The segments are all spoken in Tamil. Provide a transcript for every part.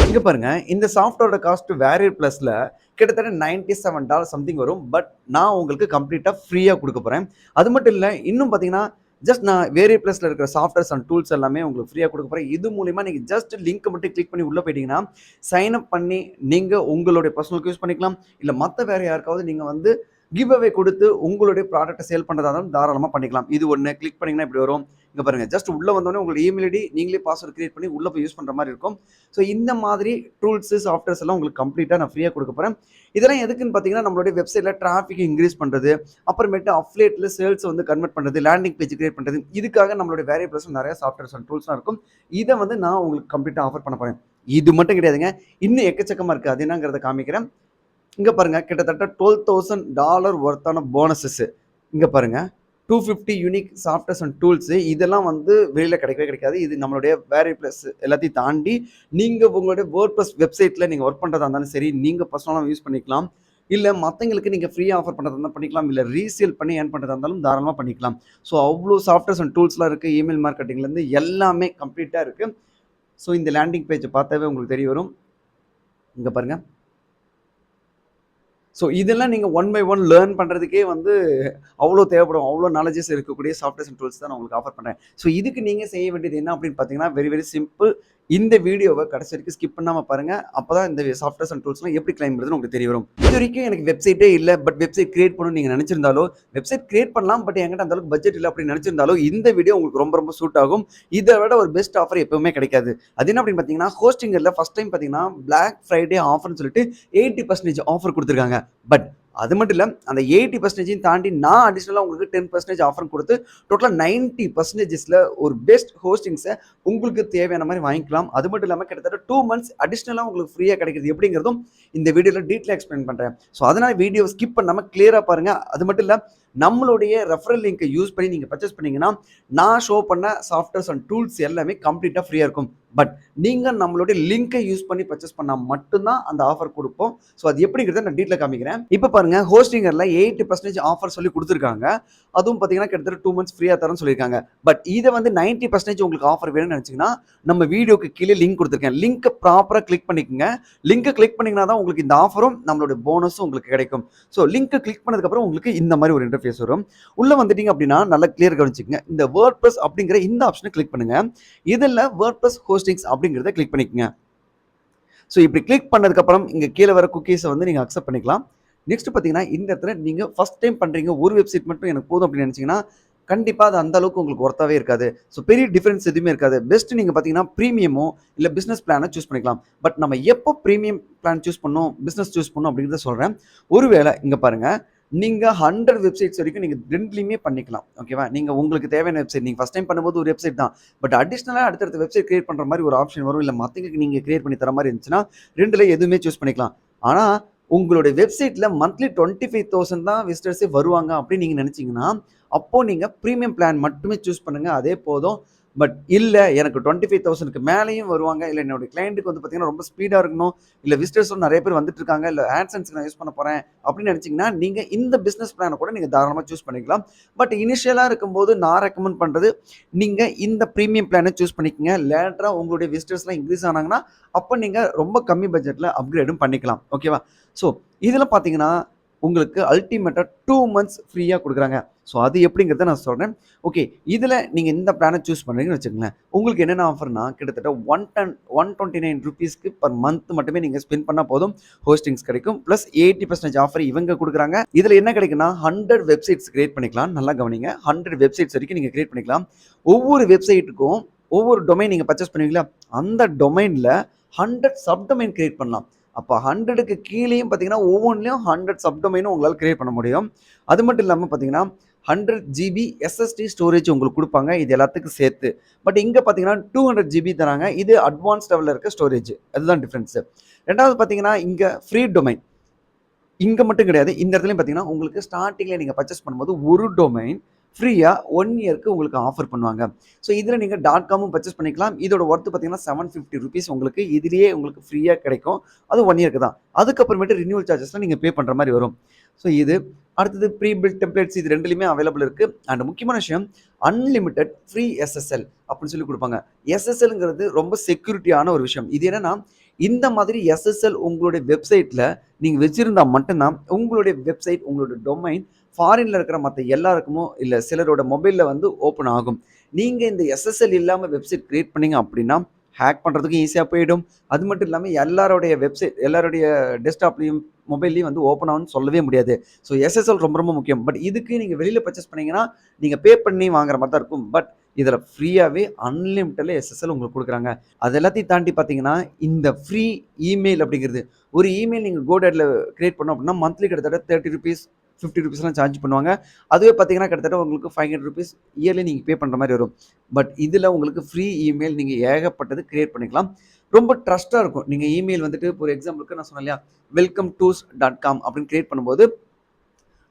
இங்க பாருங்க, இந்த சாஃப்ட்வேரோட காஸ்ட் வேரியர் பிளஸ்ல கிட்டத்தட்ட $97 சம்திங் வரும். பட் நான் உங்களுக்கு கம்ப்ளீட்டா ஃப்ரீயா குடுக்க போறேன். அது மட்டும் இல்ல, இன்னும் பார்த்தீங்கன்னா, ஜஸ்ட் நான் வேரியர் பிளஸ்ல இருக்கிற சாஃப்ட்வேர்ஸ் அண்ட் டூல்ஸ் எல்லாமே உங்களுக்கு ஃப்ரீயா குடுக்க போறேன். இது மூலியமா நீங்க ஜஸ்ட் லிங்க் மட்டும் கிளிக் பண்ணி உள்ள போயிட்டீங்கன்னா, சைன் அப் பண்ணி நீங்க உங்களுடைய பர்சனலுக்கு யூஸ் பண்ணிக்கலாம். இல்ல மத்த வேற யாருக்காவது நீங்க வந்து கிவ் அவே குடுத்து உங்களுடைய ப்ராடக்ட்ட சேல் பண்றதா இருந்தாலும் தாராளமா பண்ணிக்கலாம். இது ஒண்ணு கிளிக் பண்ணீங்கன்னா இப்படி வரும். இங்க பாருங்க, ஜஸ்ட் உள்ள வந்தோனே உங்களோட இமெயில் ஐடி நீங்களே பாஸ்வேர்ட் கிரியேட் பண்ணி உள்ள போய் யூஸ் பண்ற மாரி இருக்கும். ஸோ இந்த மாதிரி டூல்ஸ், சாஃப்ட்வேர்ஸ் எல்லாம் உங்களுக்கு கம்ப்ளீட்டா நான் ஃப்ரீயா குடுக்க போறேன். இதெல்லாம் எதுக்குன்னு பார்த்தீங்கன்னா, நம்மளுடைய வெப்சைட்ல டிராஃபிக் இன்கிரீஸ் பண்றது, அப்புறமேட்டு அஃபிலியேட்ல சேல்ஸ் வந்து கன்வெர்ட் பண்றது, லேண்டிங் பேஜ் கிரியேட் பண்றது. இதுக்காக நம்மளுடைய வேரியபிள்ஸ் நிறைய சாஃப்ட்வேர்ஸ் அண்ட் டூல்ஸ்லாம் இருக்கும். இத வந்து நான் உங்களுக்கு கம்ப்ளீட்டா ஆஃபர் பண்ண போறேன். இது மட்டும் கிடையாதுங்க. இன்னும் எக்கச்சக்கமா இருக்கு. அது என்னங்கிறத காமிக்கிறேன். இங்க பாருங்க, கிட்டத்தட்ட $12,000 வொர்த்தான போனஸஸ். இங்க பாருங்க, 250 யூனிக் சாஃப்ட்வேர்ஸ் அண்ட் டூல்ஸ். இதெல்லாம் வந்து வெளியில கிடைக்கவே கிடைக்காது. இது நம்மளுடைய வேரியபிள்ஸ் எல்லாத்தையும் தாண்டி நீங்க உங்களுடைய வேர்ட்பிரஸ் வெப்சைட்ல நீங்க ஒர்க் பண்றதா இருந்தாலும் சரி, நீங்க பர்சனலா யூஸ் பண்ணிக்கலாம். இல்ல மத்தவங்களுக்கு நீங்க ஃப்ரீயா ஆஃபர் பண்றதா இருந்தா பண்ணிக்கலாம். இல்ல ரீசேல் பண்ணி ஏர்ன் பண்றதா இருந்தாலும் தாராளமா பண்ணிக்கலாம். ஸோ அவ்ளோ சாஃப்ட்வேர்ஸ் அண்ட் டூல்ஸ்லாம் இருக்கு. இமெயில் மார்க்கெட்டிங்ல இருந்து எல்லாமே கம்ப்ளீட்டா இருக்கு. ஸோ இந்த லேண்டிங் பேஜ் பார்த்தாவே உங்களுக்கு தெரிய வரும். இங்க பாருங்க. ஸோ இதெல்லாம் நீங்க ஒன் பை ஒன் லேர்ன் பண்றதுக்கே வந்து அவ்வளோ தேவைப்படும். அவ்வளோ நாலேஜஸ் இருக்கக்கூடிய சாஃப்ட்வேர்ஸ் அண்ட் டூல்ஸ் தான் நான் உங்களுக்கு ஆஃபர் பண்றேன். ஸோ இதுக்கு நீங்க செய்ய வேண்டியது என்ன அப்படின்னு பார்த்தீங்கன்னா, வெரி வெரி சிம்பிள். இந்த வீடியோவை கடைசி வரைக்கும் ஸ்கிப் பண்ணாம பாருங்க. அப்பதான் இந்த சாஃப்ட்வேர்ஸ் அண்ட் டூல்ஸ்லாம் எப்படி கிளைம் பண்றதுன்னு உங்களுக்கு தெரிய வரும். இது வரைக்கும் எனக்கு வெப்சைட்டே இல்ல, பட் வெப்சைட் கிரியேட் பண்ணணும்னு நீங்க நினைச்சிருந்தாலோ, வெப்சைட் கிரியேட் பண்ணலாம், பட் என்கிட்ட அந்த அளவுக்கு பட்ஜெட் இல்ல அப்படின்னு நினைச்சிருந்தாலோ, இந்த வீடியோ உங்களுக்கு ரொம்ப ரொம்ப சூட் ஆகும். இதை விட ஒரு பெஸ்ட் ஆஃபர் எப்பவுமே கிடைக்காது. அது என்ன அப்படின்னு பார்த்தீங்கன்னா, ஹோஸ்டிங்கர்ல ஃபர்ஸ்ட் டைம் பார்த்தீங்கன்னா பிளாக் ஃப்ரைடே ஆஃபர்னு சொல்லிட்டு 80% ஆஃபர் கொடுத்துருக்காங்க. பட் அது மட்டும் இல்ல, அந்த 80% தாண்டி நான் அடிஷனலா உங்களுக்கு 10% ஆஃபர் கொடுத்து டோட்டலா 90%ல ஒரு பெஸ்ட் ஹோஸ்டிங்ஸை உங்களுக்கு தேவையான மாதிரி வாங்கிக்கலாம். அது மட்டும் இல்லாம கிட்டத்தட்ட 2 மந்த்ஸ் அடிஷனலா உங்களுக்கு ஃப்ரீயா கிடைக்குது எப்படிங்கிறதும் இந்த வீடியோல டீட்டெயிலா எக்ஸ்பிளைன் பண்றேன். ஸோ அதனால வீடியோ ஸ்கிப் பண்ணாம கிளியரா பாருங்க. அது மட்டும் இல்ல, நம்மளுடைய ரெஃபரல் லிங்கை யூஸ் பண்ணி நீங்க பர்ச்சேஸ் பண்ணீங்கன்னா, நான் ஷோ பண்ண சாஃப்ட்வேர்ஸ் அண்ட் டூல்ஸ் எல்லாமே கம்ப்ளீட்டா ஃப்ரீயா இருக்கும். பட் நீங்க நம்மளுடைய லிங்கை யூஸ் பண்ணி பர்ச்சேஸ் பண்ணா மட்டும்தான் அந்த ஆஃபர் கொடுப்போம். ஸோ அது எப்படிங்கிறத நான் டீட்டெயிலா காமிக்கிறேன். இப்போ பாருங்க, ஹோஸ்டிங்கர்ல 80% ஆஃபர் சொல்லி கொடுத்துருக்காங்க. அதுவும் பார்த்தீங்கன்னா கிட்டத்தட்ட 2 மந்த்ஸ் ஃப்ரீயா தரேன்னு சொல்லியிருக்காங்க. பட் இதை வந்து 90% உங்களுக்கு ஆஃபர் வேணும்னு நினைச்சீங்கன்னா, நம்ம வீடியோக்கு கீழே லிங்க் கொடுத்துருக்கேன். லிங்க் ப்ராப்பரா கிளிக் பண்ணிக்கோங்க. லிங்க் கிளிக் பண்ணீங்கன்னா தான் உங்களுக்கு இந்த ஆஃபரும் நம்மளுடைய போனஸும் உங்களுக்கு கிடைக்கும். ஸோ லிங்க் கிளிக் பண்ணதுக்கு அப்புறம் உங்களுக்கு இந்த மாதிரி ஒரு இன்டர்ஃபேஸ் வரும். உள்ள வந்துட்டீங்க அப்படின்னா நல்லா கிளியர் கவனிச்சுக்கங்க. இந்த வேர்ட்பிரஸ் அப்படிங்கிற இந்த ஆப்ஷனை கிளிக் பண்ணுங்க. இதுல வேர்ட்பிரஸ் ஹோஸ்டிங்ஸ் அப்படிங்கிறத கிளிக் பண்ணிக்கங்க. ஸோ இப்படி கிளிக் பண்ணதுக்கு அப்புறம் இங்க கீழே வர குக்கீஸை வந்து நீங்க அக்செப்ட் பண்ணிக்கலாம். நெக்ஸ்ட் பார்த்தீங்கன்னா, இந்த இடத்துல நீங்க ஃபர்ஸ்ட் டைம் பண்றீங்க, ஒரு வெப்சைட் மட்டும் எனக்கு போதும் அப்படின்னு நினைச்சீங்கன்னா, கண்டிப்பா அது அந்த அளவுக்கு உங்களுக்கு ஒர்த்தாவே இருக்காது. ஸோ பெரிய டிஃபரன்ஸ் எதுவுமே இருக்காது. பெஸ்ட் நீங்க பார்த்தீங்கன்னா பிரீமியமோ இல்ல பிசினஸ் பிளானை சூஸ் பண்ணிக்கலாம். பட் நம்ம எப்போ பிரீமியம் பிளான் சூஸ் பண்ணணும், பிசினஸ் சூஸ் பண்ணணும் அப்படிங்கிறத சொல்றேன். ஒருவேளை இங்க பாருங்க, நீங்க 100 வெப்சைட்ஸ் வரைக்கும் நீங்க 2லயுமே பண்ணிக்கலாம். ஓகேவா? நீங்க உங்களுக்கு தேவையான வெப்சைட் நீங்க ஃபர்ஸ்ட் டைம் பண்ணும்போது ஒரு வெப்சைட் தான். பட் அடிஷனலா அடுத்தடுத்த வெப்சைட் கிரியேட் பண்ற மாதிரி ஒரு ஆப்ஷன் வரும். இல்ல மத்தவங்களுக்கு நீங்க கிரியேட் பண்ணி தர மாதிரி இருந்துச்சுன்னா, 2ல எதுவுமே சூஸ் பண்ணிக்கலாம். ஆனா உங்களுடைய வெப்சைட்ல மந்த்லி 25,000 தான் விசிட்டர்ஸே வருவாங்க அப்படின்னு நீங்க நினைச்சீங்கன்னா, அப்போ நீங்க பிரீமியம் பிளான் மட்டுமே சூஸ் பண்ணுங்க. அதே போதும். பட் இல்ல, எனக்கு 25,000க்கு மேலேயும் வருவாங்க, இல்ல என்னோட கிளையண்ட்டுக்கு வந்து பார்த்தீங்கன்னா ரொம்ப ஸ்பீடா இருக்கணும், இல்ல விசிட்டர்ஸும் நிறைய பேர் வந்துட்டு இருக்காங்க, இல்ல ஆட்சென்ஸ்க்கு நான் யூஸ் பண்ண போறேன் அப்படின்னு நினைச்சீங்கன்னா, நீங்க இந்த பிசினஸ் பிளானை கூட நீங்க தாராளமா சூஸ் பண்ணிக்கலாம். பட் இனிஷியலா இருக்கும்போது நான் ரெக்கமெண்ட் பண்றது, நீங்க இந்த பிரீமியம் பிளானை சூஸ் பண்ணிக்கங்க. லேட்டரா உங்களுடைய விசிட்டர்ஸ்லாம் இன்க்ரீஸ் ஆனாங்கன்னா, அப்ப நீங்க ரொம்ப கம்மி பட்ஜெட்ல அப்கிரேடும் பண்ணிக்கலாம். ஓகேவா? ஸோ இதுல பார்த்தீங்கன்னா, உங்களுக்கு அல்டிமேட்டா 2 மந்த்ஸ் ஃப்ரீயா குடுக்குறாங்க. ஸோ அது எப்படிங்கிறத நான் சொல்றேன். ஓகே, இதுல நீங்க இந்த பிளானை சூஸ் பண்றீங்கன்னு வச்சுக்கோங்களேன். உங்களுக்கு என்னென்ன ஆஃபர்னா, கிட்டத்தட்ட ₹129 பெர் மந்த் மட்டுமே நீங்க ஸ்பெண்ட் பண்ணா போதும். ஹோஸ்டிங்ஸ் கிடைக்கும். பிளஸ் 80% ஆஃபர் இவங்க குடுக்குறாங்க. இதுல என்ன கிடைக்கும்னா, 100 வெப்சைட்ஸ் கிரியேட் பண்ணிக்கலாம். நல்லா கவனிங்க. 100 வெப்சைட்ஸ் வரைக்கும் நீங்க கிரியேட் பண்ணிக்கலாம். ஒவ்வொரு வெப்சைட்டுக்கும் ஒவ்வொரு டொமைன் நீங்க பர்ச்சேஸ் பண்ணுவீங்களா, அந்த டொமைன்ல 100 சப்டொமைன் கிரியேட் பண்ணலாம். அப்ப 100க்கு கீழேயும் பார்த்தீங்கன்னா, ஒவ்வொன்லயும் 100 சப்டொமைனும் உங்களால கிரியேட் பண்ண முடியும். அது மட்டும் இல்லாம பார்த்தீங்கன்னா, 100 ஜிபி எஸ்எஸ்டி ஸ்டோரேஜ் உங்களுக்கு குடுப்பாங்க. இது எல்லாத்துக்கும் சேர்த்து. பட் இங்க பார்த்தீங்கன்னா 200 ஜிபி தராங்க. இது அட்வான்ஸ் லெவல்ல இருக்க ஸ்டோரேஜ். அதுதான் டிஃபரன்ஸ். 2வது பார்த்தீங்கன்னா, இங்க ஃப்ரீ டொமைன். இங்க மட்டும் கிடையாது. இந்த இடத்துலயும் பார்த்தீங்கன்னா, உங்களுக்கு ஸ்டார்ட்டிங்ல நீங்க பர்ச்சேஸ் பண்ணும்போது ஒரு டொமைன் ஃப்ரீயா 1 இயர்க்கு உங்களுக்கு ஆஃபர் பண்ணுவாங்க. ஸோ இதுல நீங்க .comமும் பர்ச்சேஸ் பண்ணிக்கலாம். இதோட வொர்த் பார்த்தீங்கன்னா ₹750 உங்களுக்கு இதுலயே உங்களுக்கு ஃப்ரீயா கிடைக்கும். அது 1 இயர்க்கு தான். அதுக்கப்புறமேட்டு ரினியூவல் சார்ஜஸ்லாம் நீங்க பே பண்ற மாதிரி வரும். ஸோ இது அடுத்தது ப்ரீ பில்ட் டெம்ப்ளேட்ஸ், இது 2லயுமே அவைலபிள் இருக்கு. அண்ட் முக்கியமான விஷயம், அன்லிமிட்டெட் ஃப்ரீ எஸ்எஸ்எல் அப்படின்னு சொல்லி குடுப்பாங்க. எஸ்எஸ்எல்ங்கிறது ரொம்ப செக்யூரிட்டியான ஒரு விஷயம். இது என்னன்னா, இந்த மாதிரி எஸ்எஸ்எல் உங்களுடைய வெப்சைட்டில் நீங்கள் வச்சுருந்தா மட்டும்தான் உங்களுடைய வெப்சைட், உங்களுடைய டொமைன் ஃபாரின்ல இருக்கிற மற்ற எல்லாருக்குமோ இல்லை சிலரோட மொபைலில் வந்து ஓப்பன் ஆகும். நீங்கள் இந்த எஸ்எஸ்எல் இல்லாமல் வெப்சைட் கிரியேட் பண்ணீங்க அப்படின்னா ஹேக் பண்ணுறதுக்கும் ஈஸியாக போயிடும். அது மட்டும் இல்லாமல் எல்லாருடைய வெப்சைட், எல்லாருடைய டெஸ்க்டாப்லேயும் மொபைல்லையும் வந்து ஓப்பன் ஆகும்னு சொல்லவே முடியாது. ஸோ எஸ்எஸ்எல் ரொம்ப ரொம்ப முக்கியம். பட் இதுக்கு நீங்கள் வெளியில் பர்ச்சேஸ் பண்ணீங்கன்னா நீங்கள் பே பண்ணி வாங்குற மாதிரி தான் இருக்கும். பட் இதில் ஃப்ரீயாகவே அன்லிமிட்டட்ல எஸ்எஸ்எல் உங்களுக்கு கொடுக்குறாங்க. அது எல்லாத்தையும் தாண்டி பார்த்தீங்கன்னா இந்த ஃப்ரீ இமெயில் அப்படிங்கிறது, ஒரு இமெயில் நீங்கள் கோடேட்ல கிரியேட் பண்ணோம் அப்படின்னா மந்த்லி கிட்டத்தட்ட ₹30 ₹50 சார்ஜ் பண்ணுவாங்க. அதுவே பார்த்தீங்கன்னா கிட்டத்தட்ட உங்களுக்கு ₹500 இயர்லி நீங்கள் பே பண்ணுற மாதிரி வரும். பட் இதில் உங்களுக்கு ஃப்ரீ இமெயில் நீங்கள் ஏகப்பட்டது கிரியேட் பண்ணிக்கலாம். ரொம்ப ட்ரஸ்ட்டாக இருக்கும். நீங்கள் இமெயில் வந்துட்டு ஒரு எக்ஸாம்பிளுக்கு நான் சொன்னேன் இல்லையா, welcometours.com அப்படின்னு கிரியேட் பண்ணும்போது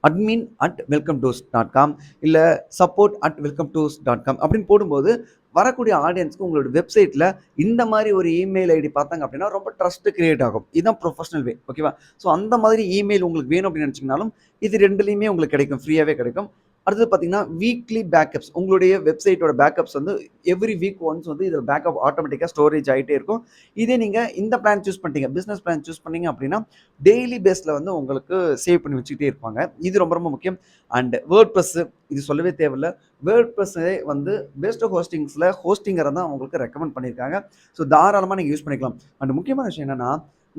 admin@welcometours.com இல்லை support@welcometours.com அப்படின்னு போடும்போது வரக்கூடிய ஆடியன்ஸ்க்கு உங்களோட வெப்சைட்டில் இந்த மாதிரி ஒரு இமெயில் ஐடி பார்த்தாங்க அப்படின்னா ரொம்ப ட்ரஸ்ட் கிரியேட் ஆகும். இதுதான் ப்ரொஃபஷனல் வே. ஓகேவா? ஸோ அந்த மாதிரி இமெயில் உங்களுக்கு வேணும் அப்படின்னு நினச்சிங்கனாலும் இது ரெண்டுலேயுமே உங்களுக்கு கிடைக்கும், ஃப்ரீயாகவே கிடைக்கும். அடுத்தது பார்த்தீங்கன்னா வீக்லி பேக்கப்ஸ். உங்களுடைய வெப்சைட்டோட பேக்கப்ஸ் வந்து எவ்ரி வீக் ஒன்ஸ் வந்து இதில் பேக்கப் ஆட்டோமேட்டிக்காக ஸ்டோரேஜ் ஆகிட்டே இருக்கும். இதே நீங்கள் இந்த பிளான் சூஸ் பண்ணிட்டீங்க, பிஸ்னஸ் பிளான் சூஸ் பண்ணீங்க அப்படின்னா டெய்லி பேஸில் வந்து உங்களுக்கு சேவ் பண்ணி வச்சுக்கிட்டே இருப்பாங்க. இது ரொம்ப ரொம்ப முக்கியம். அண்ட் வேர்ட்ப்ரெஸ், இது சொல்லவே தேவையில்லை. வேர்ட்ப்ரெஸ்ஸே வந்து பெஸ்ட் ஹோஸ்டிங்ஸில் ஹோஸ்டிங்கரை தான் உங்களுக்கு ரெக்கமெண்ட் பண்ணியிருக்காங்க. ஸோ தாராளமாக நீங்கள் யூஸ் பண்ணிக்கலாம். அண்ட் முக்கியமான விஷயம் என்னென்னா,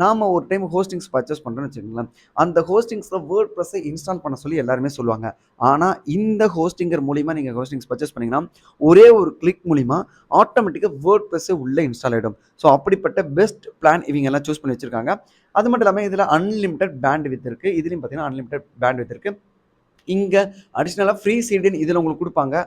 நாம் ஒரு டைம் ஹோஸ்டிங்ஸ் பர்ச்சேஸ் பண்ணுறோன்னு வச்சுக்கோங்களேன், அந்த ஹோஸ்டிங்ஸில் வேர்ட்ப்ரெஸ்ஸை இன்ஸ்டால் பண்ண சொல்லி எல்லாருமே சொல்லுவாங்க. ஆனால் இந்த ஹோஸ்டிங்கர் மூலிமா நீங்கள் ஹோஸ்டிங்ஸ் பர்ச்சேஸ் பண்ணிங்கன்னா ஒரே ஒரு கிளிக் மூலிமா ஆட்டோமேட்டிக்காக வேர்ட்ப்ரெஸ்ஸே உள்ளே இன்ஸ்டால் ஆகிடும். ஸோ அப்படிப்பட்ட பெஸ்ட் பிளான் இவங்க எல்லாம் சூஸ் பண்ணி வச்சுருக்காங்க. அது மட்டும் இல்லாமல் இதில் அன்லிமிட்டட் பேண்ட்வித் இருக்குது. இதுலேயும் பார்த்தீங்கன்னா அன்லிமிட்டட் பேண்ட்வித் இருக்குது. இங்கே அடிஷ்னலாக ஃப்ரீ சீடின் இதில் உங்களுக்கு கொடுப்பாங்க.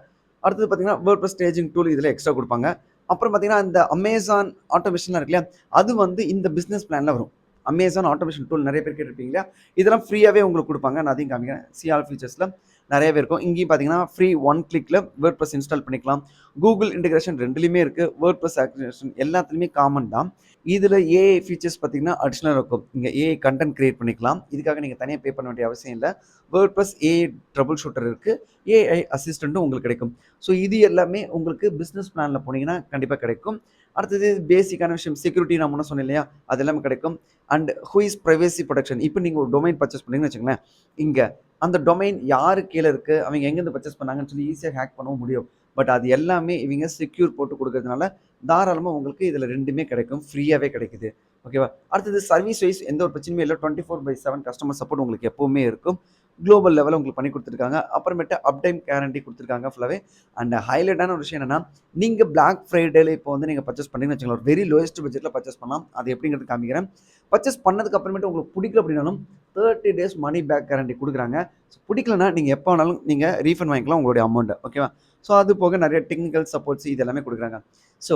அடுத்தது பார்த்தீங்கன்னா வேர்ட்ப்ரெஸ் ஸ்டேஜிங் டூல் இதில் எக்ஸ்ட்ரா கொடுப்பாங்க. அப்புறம் பார்த்தீங்கன்னா இந்த அமேசான் ஆட்டோமேஷன்லாம் இருக்கு இல்லையா, அது வந்து இந்த பிஸ்னஸ் பிளானில் வரும். அமேசான் ஆட்டோமேஷன் டூல் நிறைய பேர் கேட்டிருப்பீங்க இல்லையா, இதெல்லாம் ஃப்ரீயாகவே உங்களுக்கு கொடுப்பாங்க. நான் அதையும் காமிக்கிறேன். சிஆல் ஃபீச்சர்ஸில் நிறையவே இருக்கும். இங்கேயும் பார்த்தீங்கன்னா ஃப்ரீ 1 கிளிக்கில் வேர்ட்ப்ரெஸ் இன்ஸ்டால் பண்ணிக்கலாம். கூகுள் இன்டெகிரேஷன் ரெண்டுலேயுமே இருக்குது. வேர்ட்ப்ரெஸ் ஆக்டிவேஷன் எல்லாத்துலேயுமே காமன் தான். இதில் ஏஐ ஃபீச்சர்ஸ் பார்த்தீங்கன்னா அடிஷ்னலாக இருக்கும். இங்கே ஏஐ கண்டென்ட் கிரியேட் பண்ணிக்கலாம். இதுக்காக நீங்கள் தனியாக பே பண்ண வேண்டிய அவசியம் இல்லை. வேர்ட்ப்ரெஸ் ஏஐ ட்ரபிள் ஷூட்டர் இருக்குது. ஏஐ அசிஸ்டண்ட்டும் உங்களுக்கு கிடைக்கும். ஸோ இது எல்லாமே உங்களுக்கு பிஸ்னஸ் பிளானில் போனீங்கன்னா கண்டிப்பாக கிடைக்கும். அடுத்தது பேசிக்கான விஷயம் செக்யூரிட்டி, நான் முன்ன சொன்னேன் இல்லையா, அது எல்லாமே கிடைக்கும். And ஹூஇஸ் privacy protection. இப்போ நீங்கள் ஒரு டொமைன் பர்ச்சேஸ் பண்ணீங்கன்னு வச்சுக்கோங்களேன், இங்கே அந்த டொமைன் யாரு கீழே இருக்குது, அவங்க எங்கேருந்து பர்ச்சேஸ் பண்ணாங்கன்னு சொல்லி ஈஸியாக ஹேக் பண்ணவும் முடியும். பட் அது எல்லாமே இவங்க செக்யூர் போட்டு கொடுக்கறதுனால தாராளமாக உங்களுக்கு இதில் ரெண்டுமே கிடைக்கும், ஃப்ரீயாகவே கிடைக்குது. ஓகேவா? அடுத்தது சர்வீஸ் வைஸ் எந்த ஒரு பிரச்சனையுமே இல்லை. 24/7 கஸ்டமர் சப்போர்ட் உங்களுக்கு எப்போவுமே இருக்கும். குளோபல் லெவலில் உங்களுக்கு பண்ணி கொடுத்துருக்காங்க. அப்புறமேட்டு அப்டைம் கேரண்டி கொடுத்துருக்காங்க ஃபுல்லாகவே. அண்ட் ஹைலைட்டான ஒரு விஷயம் என்னென்னா, நீங்கள் பிளாக் ஃப்ரைடேல இப்போ வந்து நீங்கள் பர்ச்சேஸ் பண்ணீங்கன்னு வச்சுக்கோங்களேன், ஒரு வெரி லோயஸ்ட் பட்ஜெட்டில் பர்ச்சேஸ் பண்ணலாம். அது எப்படிங்கிறது காமிக்கிறேன். பர்ச்சேஸ் பண்ணதுக்கு அப்புறமேட்டு உங்களுக்கு பிடிக்கல அப்படின்னாலும் 30 days மணி பேக் கேரண்டி கொடுக்குறாங்க. ஸோ பிடிக்கலன்னா நீங்கள் எப்போ வேணாலும் நீங்கள் ரீஃபண்ட் வாங்கிக்கலாம் உங்களுடைய அமௌண்ட்டை. ஓகேவா? ஸோ அது போக நிறைய டெக்னிக்கல் சப்போர்ட்ஸ் இது எல்லாமே கொடுக்குறாங்க. ஸோ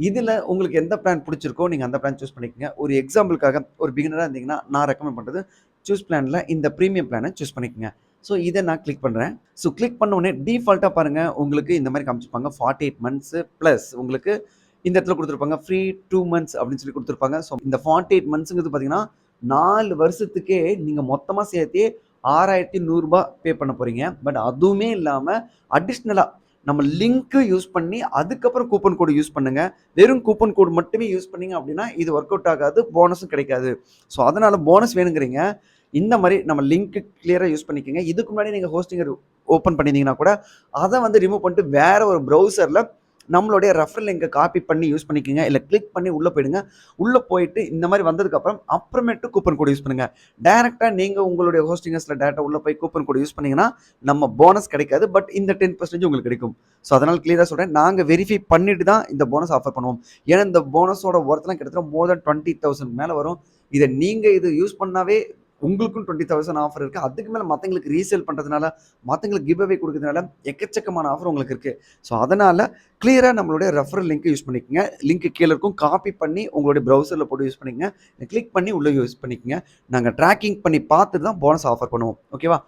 இதில் உங்களுக்கு எந்த பிளான் பிடிச்சிருக்கோ நீங்கள் அந்த பிளான் சூஸ் பண்ணிக்கோங்க. ஒரு எக்ஸாம்பிளுக்காக ஒரு பிகினராக இருந்தீங்கன்னா நான் ரெக்கமெண்ட் பண்ணுறது சூஸ் பிளானில் இந்த ப்ரீமியம் பிளானை சூஸ் பண்ணிக்கோங்க. ஸோ இதை நான் கிளிக் பண்ணுறேன். ஸோ கிளிக் பண்ண உடனே டிஃபால்ட்டாக பாருங்கள், உங்களுக்கு இந்த மாதிரி காமிச்சிருப்பாங்க 48 months ப்ளஸ் உங்களுக்கு இந்த இடத்துல கொடுத்துருப்பாங்க ஃப்ரீ 2 months அப்படின்னு சொல்லி கொடுத்துருப்பாங்க. ஸோ இந்த 48 monthsங்கிறது பார்த்தீங்கன்னா 4 வருஷத்துக்கே நீங்கள் மொத்தமாக சேர்த்தே ₹6100 பே பண்ண போகிறீங்க. பட் அதுவுமே இல்லாமல் அடிஷ்னலாக நம்ம லிங்க்கு யூஸ் பண்ணி அதுக்கப்புறம் கூப்பன் கோடு யூஸ் பண்ணுங்க. வெறும் கூப்பன் கோடு மட்டுமே யூஸ் பண்ணீங்க அப்படின்னா இது ஒர்க் அவுட் ஆகாது, போனஸும் கிடைக்காது. ஸோ அதனால போனஸ் வேணுங்கிறீங்க, இந்த மாதிரி நம்ம லிங்க்கு கிளியராக யூஸ் பண்ணிக்கோங்க. இதுக்கு முன்னாடி நீங்கள் ஹோஸ்டிங்கர் ஓப்பன் பண்ணியிருந்தீங்கன்னா கூட அதை வந்து ரிமூவ் பண்ணிட்டு வேற ஒரு ப்ரௌசரில் நம்மளுடைய ரெஃபரல் லிங்கை காப்பி பண்ணி யூஸ் பண்ணிக்கோங்க. இல்லை கிளிக் பண்ணி உள்ளே போயிடுங்க. உள்ளே போயிட்டு இந்த மாதிரி வந்ததுக்கப்புறம் அப்புறமேட்டு கூப்பன் கோடு யூஸ் பண்ணுங்கள். டேரெக்டாக நீங்கள் உங்களுடைய ஹோஸ்டிங்கர்ஸில் டேரெக்டாக உள்ளே போய் கூப்பன் கோடு யூஸ் பண்ணிங்கன்னா நம்ம போனஸ் கிடைக்காது. பட் இந்த 10% உங்களுக்கு கிடைக்கும். ஸோ அதனால் கிளியராக சொல்கிறேன், நாங்கள் வெரிஃபை பண்ணிட்டு தான் இந்த போனஸ் ஆஃபர் பண்ணுவோம். ஏன்னா இந்த போனஸோட ஒர்த்லாம் கிட்டத்தட்ட மோர் தென் 20,000 மேலே வரும். இதை நீங்கள் இது யூஸ் பண்ணாவே உங்களுக்கும் 20,000 ஆஃபர் இருக்குது. அதுக்கு மேலே மற்றவங்களுக்கு ரீசேல் பண்ணுறதுனால, மற்றவங்களுக்கு கிவ் அவே கொடுக்கறதுனால எக்கச்சக்கமான ஆஃபர் உங்களுக்கு இருக்குது. ஸோ அதனால் கிளியராக நம்மளுடைய ரெஃபரல் லிங்க் யூஸ் பண்ணிக்கோங்க. லிங்க் கீழே இருக்கும், காப்பி பண்ணி உங்களுடைய ப்ரௌசரில் போட்டு யூஸ் பண்ணிக்கங்க. கிளிக் பண்ணி உள்ளே யூஸ் பண்ணிக்கோங்க. நாங்கள் ட்ராக்கிங் பண்ணி பார்த்துட்டு தான் போனஸ் ஆஃபர் பண்ணுவோம். ஓகேவா?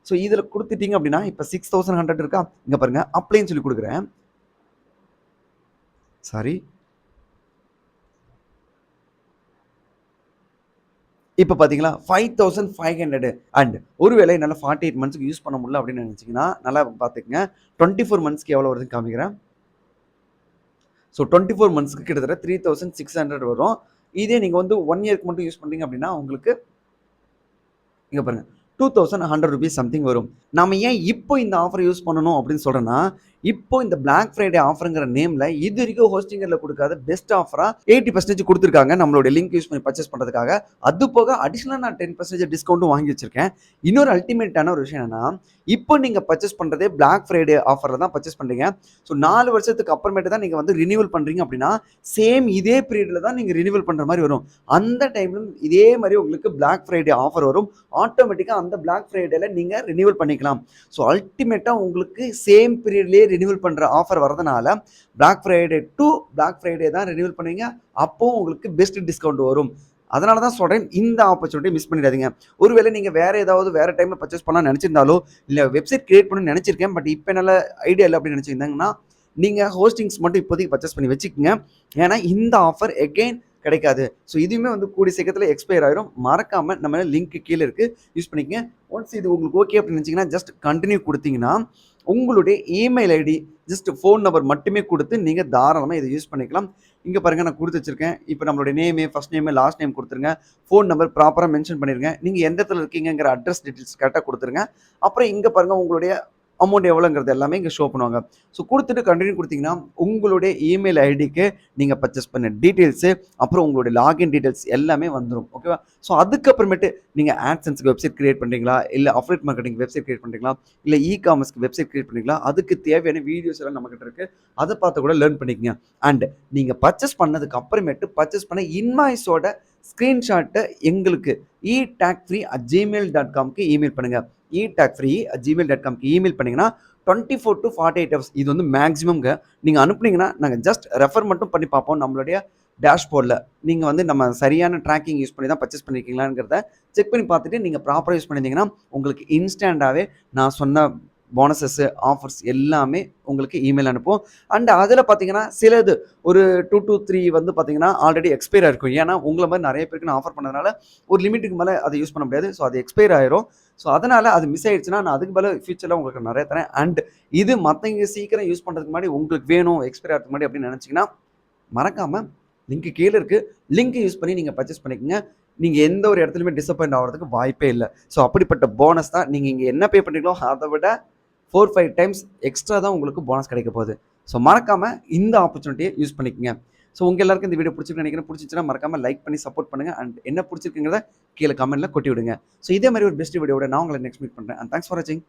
ஸோ இதில் கொடுத்துட்டீங்க அப்படின்னா இப்போ 6100 இருக்கா, இங்கே பாருங்கள் அப்ளைன்னு சொல்லி கொடுக்குறேன். சாரி, இப்போ பார்த்தீங்களா 5500. அண்ட் ஒருவேளை என்னால் 48 monthsக்கு யூஸ் பண்ண முடியல அப்படின்னு நினச்சிங்கன்னா நல்லா பார்த்துக்குங்க. 24 monthsக்கு எவ்வளோ வருதுன்னு காமிக்கிறேன். ஸோ 24 monthsக்கு கிட்டத்தட்ட 3600 வரும். இதே நீங்க வந்து 1 இயர்க்கு மட்டும் யூஸ் பண்றீங்க அப்படின்னா உங்களுக்கு இங்க பாருங்க ₹2100 சம்திங் வரும். நாம ஏன் இப்போ இந்த ஆஃபர் யூஸ் பண்ணணும் அப்படின்னு சொல்றேன்னா, இப்போ இந்த பிளாக் ஃப்ரைடே ஆஃபர்ங்கிற நேம்ல இதுவரைக்கும் ஹோஸ்டிங்கர்ல குடுக்காத பெஸ்ட் ஆஃபரா 80% குடுத்துருக்காங்க. நம்மளோட லிங்க் யூஸ் பண்ணி பர்ச்சேஸ் பண்றதுக்காக. அது போக அடிஷனலா நான் 10% டிஸ்கவுண்டும் வாங்கி வச்சிருக்கேன். இன்னொரு அல்டிமேட்டான ஒரு விஷயம் என்னன்னா, இப்போ நீங்க பர்ச்சேஸ் பண்றதே பிளாக் ஃப்ரைடே ஆஃபர்ல தான் பர்ச்சேஸ் பண்றீங்க. ஸோ 4 வருஷத்துக்கு அப்புறமேட்டு தான் நீங்க வந்து ரினியூவல் பண்றீங்க அப்படின்னா, சேம் இதே பீரியட்ல தான் நீங்க ரினியூவல் பண்ற மாரி வரும். அந்த டைம்ல இதே மாரி உங்களுக்கு பிளாக் ஃப்ரைடே ஆஃபர் வரும். ஆட்டோமேட்டிக்கா அந்த பிளாக் ஃப்ரைடேல நீங்க ரினியூவல் பண்ணிக்கலாம். ஸோ அல்டிமேட்டா உங்களுக்கு சேம் பீரியட்லயே ரினியூவல் பண்ற ஆஃபர் வரதுனால black Friday to black Friday தான் ரினியூவல் பண்ணுவீங்க. அப்போ உங்களுக்கு பெஸ்ட் டிஸ்கவுண்ட் வரும். அதனால தான் சொல்றேன், இந்த ஆப்பர்ச்சுனிட்டி மிஸ் பண்ணிடாதீங்க. ஒருவேளை நீங்க வேற டைம்ல பர்ச்சேஸ் பண்ணலாம்னு நெனச்சிருந்தாலோ, இல்ல வெப்சைட் கிரியேட் பண்ணணும்னு நெனச்சிருக்கேன். பட் இப்ப என்னால ஐடியா இல்ல அப்படின்னு நெனச்சிருந்தாங்கன்னா, நீங்க ஹோஸ்டிங்ஸ் மட்டும் இப்போதைக்கு பர்ச்சேஸ் பண்ணி வச்சுக்கங்க. ஏன்னா இந்த ஆஃபர் அகைன் கிடைக்காது. ஸோ இதுவுமே வந்து கூடிய சீக்கிரத்துல எக்ஸ்பயர் ஆயிரும். மறக்காம நம்ம லிங்க் கீழ இருக்கு. யூஸ் பண்ணிக்கங்க. ஒன்ஸ் இது உங்களுக்கு ஓகே அப்படின்னு நினைச்சீங்கன்னா, ஜஸ்ட் கன்டின்யூ குடுத்தீங்கன்னா, உங்களுடைய email ID, just phone number மட்டுமே குடுத்து நீங்க தாராளமா இத யூஸ் பண்ணிக்கலாம். இங்க பாருங்க நான் குடுத்து வச்சிருக்கேன். இப்ப நம்மளுடைய name, first name, last name குடுத்துருங்க. ஃபோன் நம்பர் ப்ராப்பரா மென்ஷன் பண்ணிருங்க. நீங்க எந்த இடத்துல இருக்கீங்கங்கிற அட்ரஸ் டீட்டெயில்ஸ் கரெக்ட்டா குடுத்துருங்க. அப்புறம் இங்க பாருங்க உங்களுடைய அமௌண்ட் எவ்வளோங்கிறது எல்லாமே இங்க ஷோ பண்ணுவாங்க. ஸோ குடுத்துட்டு கன்டின்யூ குடுத்தீங்கன்னா, உங்களுடைய இமெயில் ஐடிக்கு நீங்க பர்ச்சேஸ் பண்ண டீட்டெயில்ஸு, அப்புறம் உங்களுடைய லாகின் டீட்டெயில்ஸ் எல்லாமே வந்துரும். ஓகேவா? ஸோ அதுக்கப்புறமேட்டு நீங்க AdSenseக்கு வெப்சைட் கிரியேட் பண்றீங்களா? இல்ல அஃபிலியேட் மார்க்கெட்டிங் வெப்சைட் கிரியேட் பண்றீங்களா? இல்ல காமர்ஸ்க்கு வெப்சைட் கிரியேட் பண்றீங்களா? அதுக்கு தேவையான வீடியோஸ் எல்லாம் நம்மகிட்ட இருக்கு. அத பார்த்து கூட லேர்ன் பண்ணிக்கங்க. அண்ட் நீங்க பர்ச்சேஸ் பண்ணதுக்கு அப்புறமேட்டு பர்ச்சேஸ் பண்ண இன்வாய்ஸோட ஸ்கிரீன்ஷாட்ட எங்களுக்கு etagfree@gmail.comக்கு இமெயில் பண்ணுங்க. etagfree@gmail.comக்கு இமெயில் பண்ணீங்கன்னா 24 to 48 ஹவர்ஸ் இது வந்து மேக்ஸிமம்ங்க. நீங்க அனுப்புனீங்கன்னா, நாங்க ஜஸ்ட் ரெஃபர் மட்டும் பண்ணி பார்ப்போம் நம்மளுடைய டேஷ்போர்ட்ல. நீங்க வந்து நம்ம சரியான ட்ராக்கிங் யூஸ் பண்ணி தான் பர்ச்சேஸ் பண்ணியிருக்கீங்களாங்கிறத செக் பண்ணி பார்த்துட்டு, நீங்க ப்ராப்பரா யூஸ் பண்ணியிருந்தீங்கன்னா, உங்களுக்கு இன்ஸ்டன்ட்டாவே நான் சொன்ன போனஸஸ், ஆஃபர்ஸ் எல்லாமே உங்களுக்கு இமெயில் அனுப்பும். அண்ட் அதில பார்த்தீங்கன்னா, சிலது ஒரு 2 to 3 வந்து பார்த்தீங்கன்னா, ஆல்ரெடி எக்ஸ்பயர் ஆயிருக்கும். ஏன்னா, உங்கள மாரி நெறைய பேருக்கு நான் ஆஃபர் பண்ணதுனால, ஒரு லிமிட்டுக்கு மேல அத யூஸ் பண்ண முடியாது. ஸோ அது எக்ஸ்பயர் ஆயிரும். ஸோ அதனால அது மிஸ் ஆயிடுச்சுன்னா, நான் அதுக்கு பதிலா ஃபியூச்சர்ல உங்களுக்கு நெறைய தரேன். அண்ட் இது மத்தவங்க சீக்கிரம் யூஸ் பண்றதுக்கு முன்னாடி உங்களுக்கு வேணும், எக்ஸ்பயர் ஆகுறதுக்கு முன்னாடி அப்படின்னு நெனச்சீங்கன்னா, மறக்காம லிங்க் கீழ இருக்கு. லிங்க் யூஸ் பண்ணி நீங்க பர்ச்சேஸ் பண்ணிக்கங்க. நீங்க எந்த ஒரு இடத்துலயுமே டிசப்பாயிண்ட் ஆகுறதுக்கு வாய்ப்பே இல்ல. ஸோ அப்படிப்பட்ட போனஸ் தான் நீங்க இங்க என்ன பே பண்றீங்களோ, அத விட 4, 5 டைம்ஸ் எக்ஸ்ட்ரா தான் உங்களுக்கு போனஸ் கிடைக்க போகுது. ஸோ மறக்காம இந்த ஆப்பர்ச்சுனிட்டிய யூஸ் பண்ணிக்கங்க. ஸோ உங்க எல்லாருக்கும் இந்த வீடியோ பிடிச்சிருக்குன்னு நினைக்கிறேன். பிடிச்சிச்சுன்னா மறக்காம லைக் பண்ணி சப்போர்ட் பண்ணுங்க. அண்ட் என்ன பிடிச்சிருக்குங்கிறத கீழ கமெண்ட்ல கொட்டி விடுங்க. ஸோ இதே மாரி ஒரு பெஸ்ட் வீடியோவோட நான் உங்கள நெக்ஸ்ட் மீட் பண்றேன். அண்ட் தேங்க்ஸ் ஃபார் வாட்சிங்.